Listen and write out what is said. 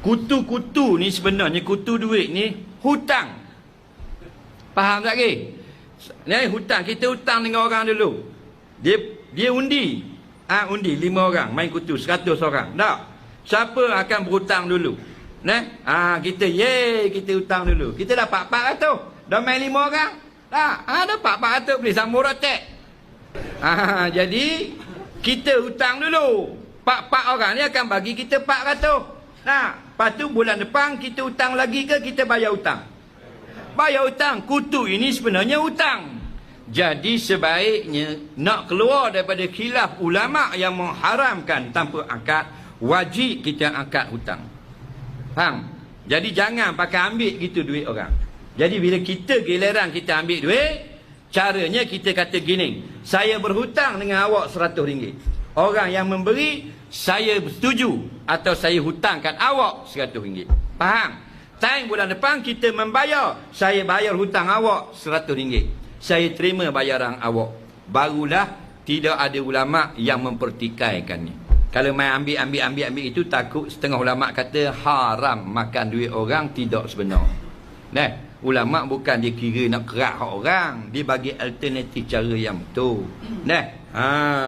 Kutu-kutu ni sebenarnya, kutu duit ni hutang. Faham tak ke? Ni hutang, kita hutang dengan orang dulu. Dia undi. Undi 5 orang main kutu 100 orang. Tak. Siapa akan berhutang dulu? Kita kita hutang dulu. Kita dapat 400. Dah main 5 orang. Tak. Dapat 400 beli sambung rotek. Jadi kita hutang dulu. 4 orang ni akan bagi kita 400. Lepas tu bulan depan kita hutang lagi ke kita bayar hutang? Bayar hutang. Kutu ini sebenarnya hutang. Jadi sebaiknya nak keluar daripada khilaf ulama yang mengharamkan tanpa akad, wajib kita akad hutang. Faham? Jadi jangan pakai ambil gitu duit orang. Jadi bila kita giliran kita ambil duit, caranya kita kata gini, saya berhutang dengan awak RM100. Orang yang memberi, saya bersetuju atau saya hutangkan awak RM100. Faham? Time bulan depan kita membayar, saya bayar hutang awak RM100. Saya terima bayaran awak. Barulah tidak ada ulama yang mempertikaikannya. Kalau main ambil itu, takut setengah ulama kata haram makan duit orang, tidak sebenar. Ulama bukan dia kira nak kerak hak orang, dia bagi alternatif cara yang betul.